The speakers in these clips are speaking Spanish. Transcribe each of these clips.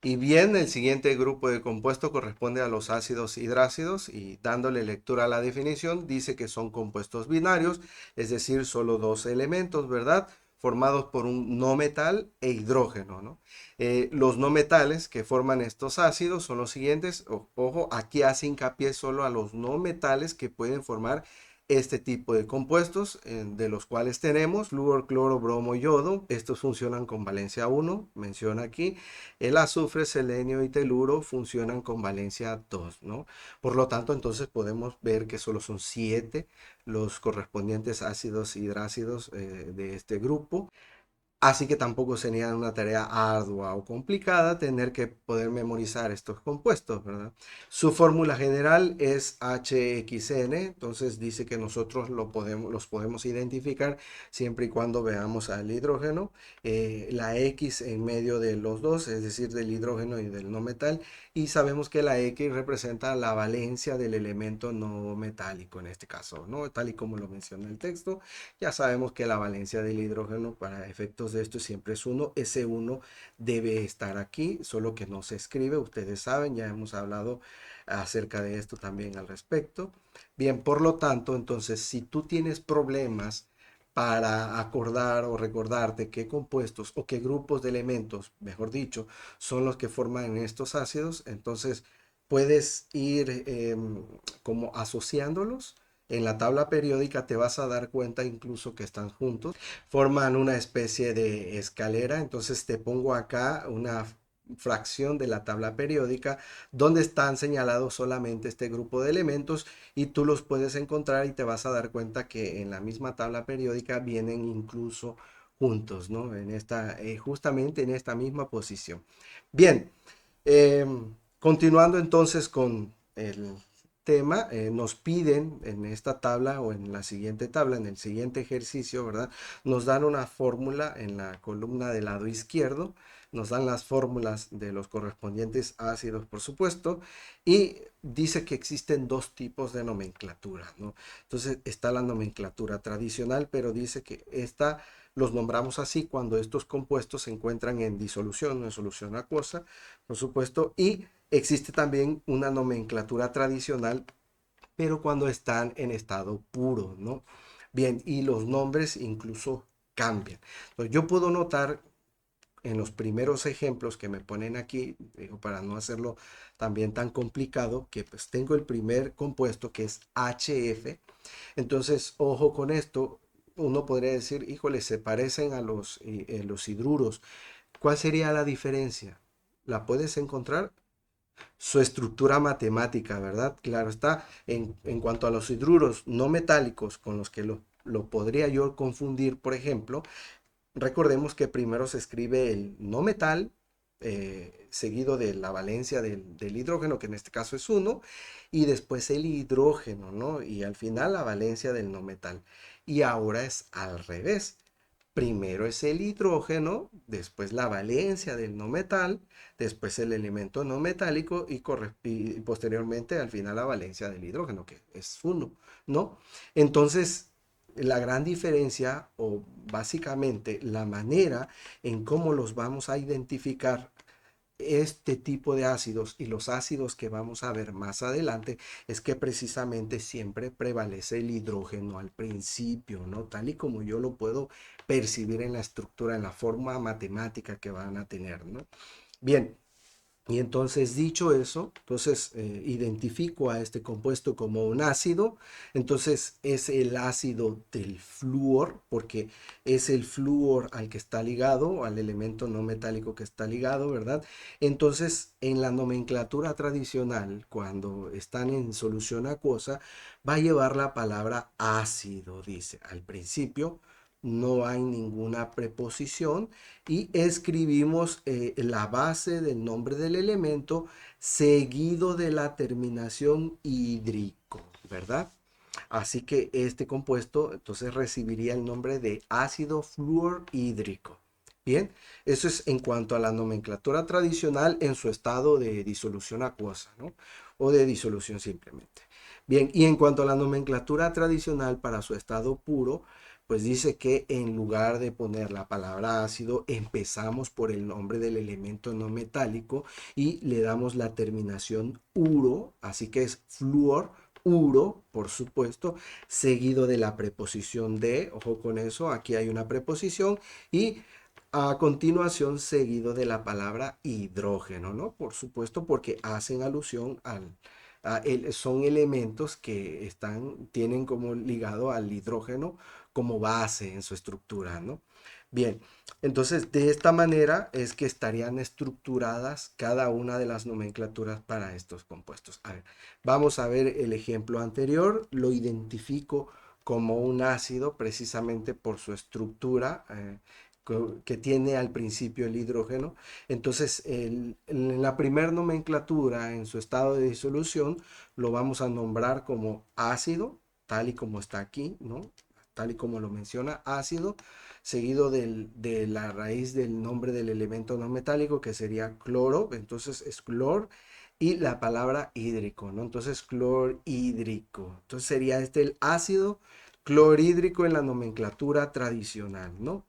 Y bien, el siguiente grupo de compuestos corresponde a los ácidos hidrácidos y dándole lectura a la definición, dice que son compuestos binarios, es decir, solo dos elementos, ¿verdad? Formados por un no metal e hidrógeno, ¿no? Los no metales que forman estos ácidos son los siguientes. Ojo, aquí hace hincapié solo a los no metales que pueden formar este tipo de compuestos, de los cuales tenemos flúor, cloro, bromo, yodo. Estos funcionan con valencia 1, menciona aquí. El azufre, selenio y teluro funcionan con valencia 2, ¿no? Por lo tanto, entonces podemos ver que solo son 7 los correspondientes ácidos hidrácidos de este grupo. Así que tampoco sería una tarea ardua o complicada tener que poder memorizar estos compuestos, ¿verdad? Su fórmula general es HXN, entonces dice que nosotros los podemos identificar siempre y cuando veamos al hidrógeno, la X en medio de los dos, es decir, del hidrógeno y del no metal, y sabemos que la X representa la valencia del elemento no metálico en este caso, ¿no? Tal y como lo menciona el texto. Ya sabemos que la valencia del hidrógeno para efectos de esto siempre es 1. Ese 1 debe estar aquí, solo que no se escribe. Ustedes saben, ya hemos hablado acerca de esto también al respecto. Bien, por lo tanto, entonces, si tú tienes problemas para acordar o recordarte qué compuestos o qué grupos de elementos, mejor dicho, son los que forman estos ácidos, entonces puedes ir como asociándolos en la tabla periódica. Te vas a dar cuenta incluso que están juntos, forman una especie de escalera. Entonces te pongo acá una fracción de la tabla periódica donde están señalados solamente este grupo de elementos y tú los puedes encontrar y te vas a dar cuenta que en la misma tabla periódica vienen incluso juntos, ¿no? Justamente en esta misma posición. Bien, eh, continuando entonces con el tema, nos piden en esta tabla o en la siguiente tabla, en el siguiente ejercicio, ¿verdad? Nos dan una fórmula en la columna del lado izquierdo, nos dan las fórmulas de los correspondientes ácidos, por supuesto, y dice que existen dos tipos de nomenclatura, ¿no? Entonces está la nomenclatura tradicional, pero dice que esta los nombramos así cuando estos compuestos se encuentran en disolución, en solución acuosa, por supuesto, y existe también una nomenclatura tradicional, pero cuando están en estado puro, ¿no? Bien, y los nombres incluso cambian. Entonces, yo puedo notar en los primeros ejemplos que me ponen aquí, digo, para no hacerlo también tan complicado, que pues tengo el primer compuesto que es HF. Entonces, ojo con esto, uno podría decir, híjole, se parecen a los hidruros. ¿Cuál sería la diferencia? ¿La puedes encontrar? Su estructura matemática, ¿verdad? Claro está, en cuanto a los hidruros no metálicos con los que lo podría yo confundir, por ejemplo, recordemos que primero se escribe el no metal, seguido de la valencia del hidrógeno, que en este caso es 1, y después el hidrógeno, ¿no? Y al final la valencia del no metal. Y ahora es al revés. Primero es el hidrógeno, después la valencia del no metal, después el elemento no metálico y posteriormente al final la valencia del hidrógeno, que es 1, ¿no? Entonces, la gran diferencia o básicamente la manera en cómo los vamos a identificar este tipo de ácidos y los ácidos que vamos a ver más adelante es que precisamente siempre prevalece el hidrógeno al principio, ¿no? Tal y como yo lo puedo percibir en la estructura, en la forma matemática que van a tener, ¿no? Bien, y entonces, dicho eso, entonces identifico a este compuesto como un ácido. Entonces es el ácido del flúor, porque es el flúor al que está ligado, al elemento no metálico que está ligado, ¿verdad? Entonces, en la nomenclatura tradicional, cuando están en solución acuosa, va a llevar la palabra ácido, dice. Al principio no hay ninguna preposición y escribimos la base del nombre del elemento seguido de la terminación hídrico, ¿verdad? Así que este compuesto entonces recibiría el nombre de ácido fluorhídrico. Bien, eso es en cuanto a la nomenclatura tradicional en su estado de disolución acuosa, ¿no? O de disolución simplemente. Bien, y en cuanto a la nomenclatura tradicional para su estado puro, Pues dice que en lugar de poner la palabra ácido, empezamos por el nombre del elemento no metálico y le damos la terminación uro, así que es flúor, uro, por supuesto, seguido de la preposición de, ojo con eso, aquí hay una preposición, y a continuación seguido de la palabra hidrógeno, ¿no? Por supuesto, porque hacen alusión son elementos que tienen como ligado al hidrógeno como base en su estructura, ¿no? Bien, entonces de esta manera es que estarían estructuradas cada una de las nomenclaturas para estos compuestos. A ver, vamos a ver el ejemplo anterior, lo identifico como un ácido precisamente por su estructura que tiene al principio el hidrógeno. Entonces, en la primera nomenclatura, en su estado de disolución, lo vamos a nombrar como ácido, tal y como está aquí, ¿no? Tal y como lo menciona, ácido, seguido de la raíz del nombre del elemento no metálico, que sería cloro, entonces es clor, y la palabra hídrico, ¿no? Entonces, clorhídrico. Entonces sería este el ácido clorhídrico en la nomenclatura tradicional, ¿no?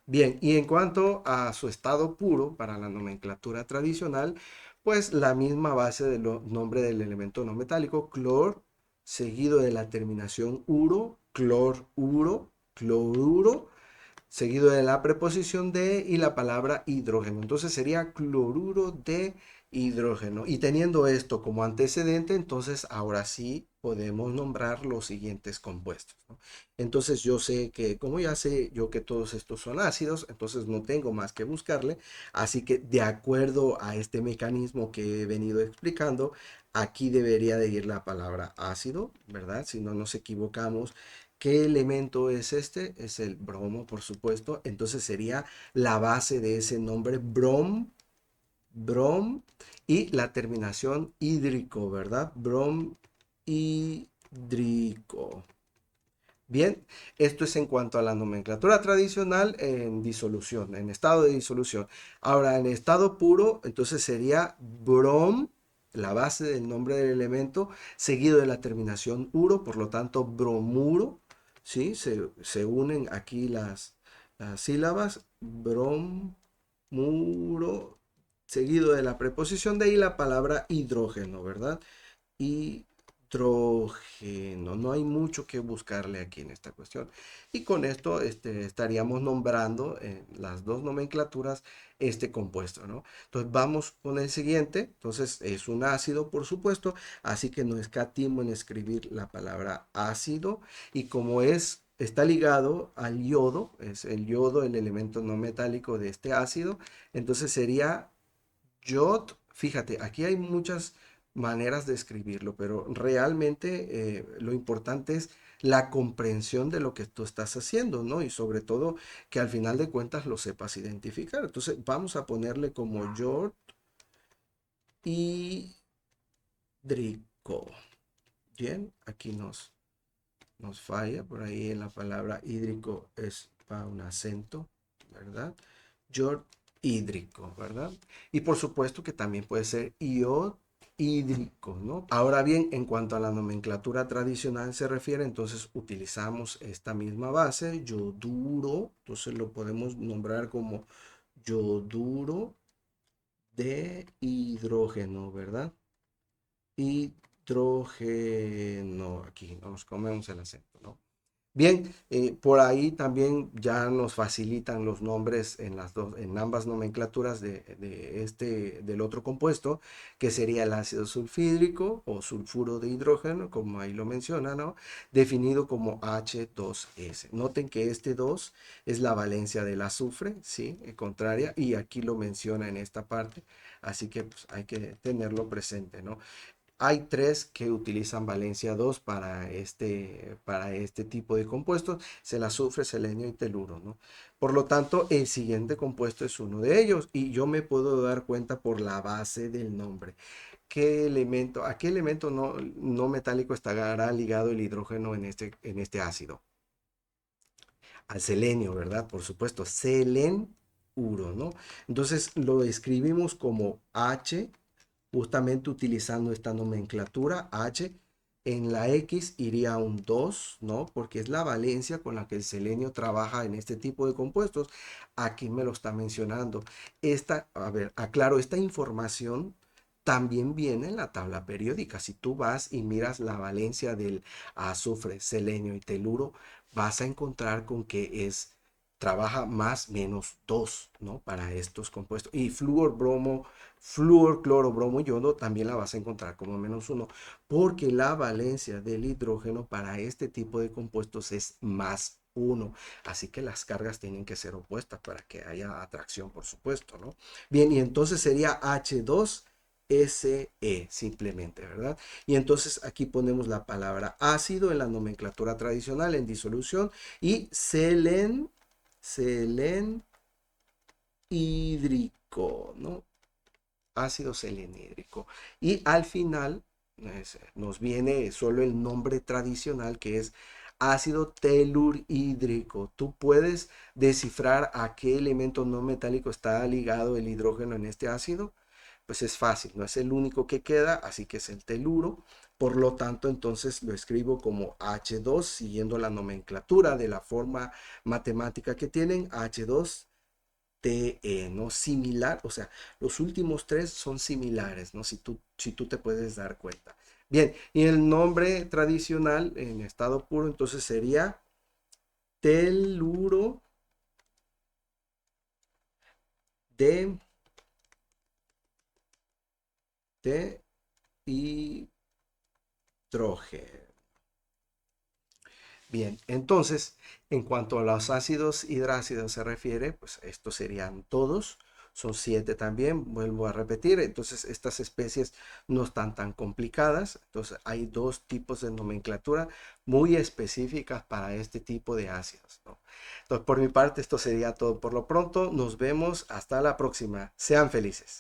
Bien, y en cuanto a su estado puro para la nomenclatura tradicional, pues la misma base del nombre del elemento no metálico, clor, seguido de la terminación uro, cloruro, cloruro, seguido de la preposición de y la palabra hidrógeno. Entonces sería cloruro de hidrógeno. Y teniendo esto como antecedente, entonces ahora sí podemos nombrar los siguientes compuestos, ¿no? Entonces yo sé que, como ya sé yo que todos estos son ácidos, entonces no tengo más que buscarle. Así que de acuerdo a este mecanismo que he venido explicando, aquí debería de ir la palabra ácido, ¿verdad? Si no nos equivocamos. ¿Qué elemento es este? Es el bromo, por supuesto. Entonces sería la base de ese nombre, brom, y la terminación hídrico, ¿verdad? Brom hídrico. Bien, esto es en cuanto a la nomenclatura tradicional en disolución, en estado de disolución. Ahora, en estado puro, entonces sería brom, la base del nombre del elemento, seguido de la terminación uro, por lo tanto, bromuro, ¿sí? Se unen aquí las sílabas, bromuro, seguido de la preposición de y la palabra hidrógeno, ¿verdad? Hidrógeno. No hay mucho que buscarle aquí en esta cuestión. Y con esto estaríamos nombrando en las dos nomenclaturas este compuesto, ¿no? Entonces vamos con el siguiente. Entonces es un ácido, por supuesto, así que no escatimo en escribir la palabra ácido. Y como está ligado al yodo, es el yodo el elemento no metálico de este ácido, entonces sería yod. Fíjate, aquí hay muchas maneras de escribirlo, pero realmente lo importante es la comprensión de lo que tú estás haciendo, ¿no? Y sobre todo que al final de cuentas lo sepas identificar. Entonces vamos a ponerle como yod hídrico. Bien, aquí nos falla, por ahí en la palabra hídrico va un acento, ¿verdad? Yod hídrico, ¿verdad? Y por supuesto que también puede ser iod hídrico, ¿no? Ahora bien, en cuanto a la nomenclatura tradicional se refiere, entonces utilizamos esta misma base, yoduro, entonces lo podemos nombrar como yoduro de hidrógeno, ¿verdad? Hidrógeno, aquí nos comemos el acento, ¿no? Bien, por ahí también ya nos facilitan los nombres en ambas nomenclaturas del otro compuesto, que sería el ácido sulfídrico o sulfuro de hidrógeno, como ahí lo menciona, ¿no? Definido como H2S. Noten que este 2 es la valencia del azufre, ¿sí? Contraria, y aquí lo menciona en esta parte, así que pues, hay que tenerlo presente, ¿no? Hay tres que utilizan valencia 2 para este tipo de compuestos, es el azufre, selenio y teluro, ¿no? Por lo tanto, el siguiente compuesto es uno de ellos y yo me puedo dar cuenta por la base del nombre. ¿A qué elemento no metálico estará ligado el hidrógeno en este ácido? Al selenio, ¿verdad? Por supuesto, selenuro, ¿no? Entonces lo escribimos como H, justamente utilizando esta nomenclatura H, En la X iría un 2, ¿no? Porque es la valencia con la que el selenio trabaja en este tipo de compuestos. Aquí me lo está mencionando. A ver, aclaro, esta información también viene en la tabla periódica. Si tú vas y miras la valencia del azufre, selenio y teluro, vas a encontrar con que trabaja más menos 2, ¿no? Para estos compuestos. Y flúor, bromo, flúor, cloro, bromo, yodo también la vas a encontrar como menos 1, porque la valencia del hidrógeno para este tipo de compuestos es más 1. Así que las cargas tienen que ser opuestas para que haya atracción, por supuesto, ¿no? Bien, y entonces sería H2SE simplemente, ¿verdad? Y entonces aquí ponemos la palabra ácido en la nomenclatura tradicional en disolución y selen hídrico, ¿no? Ácido selenhídrico. Y al final nos viene solo el nombre tradicional que es ácido telurhídrico. Tú puedes descifrar a qué elemento no metálico está ligado el hidrógeno en este ácido. Pues es fácil, no es el único que queda, así que es el teluro. Por lo tanto, entonces lo escribo como H2, siguiendo la nomenclatura de la forma matemática que tienen, H2 TE, ¿no? Similar, o sea, los últimos tres son similares, ¿no? Si tú te puedes dar cuenta. Bien, y el nombre tradicional en estado puro entonces sería teluro de, de hidrógeno. Bien, entonces, en cuanto a los ácidos hidrácidos se refiere, pues estos serían todos, son 7 también, vuelvo a repetir, entonces estas especies no están tan complicadas, entonces hay dos tipos de nomenclatura muy específicas para este tipo de ácidos, ¿no? Entonces, por mi parte, esto sería todo por lo pronto, nos vemos hasta la próxima, sean felices.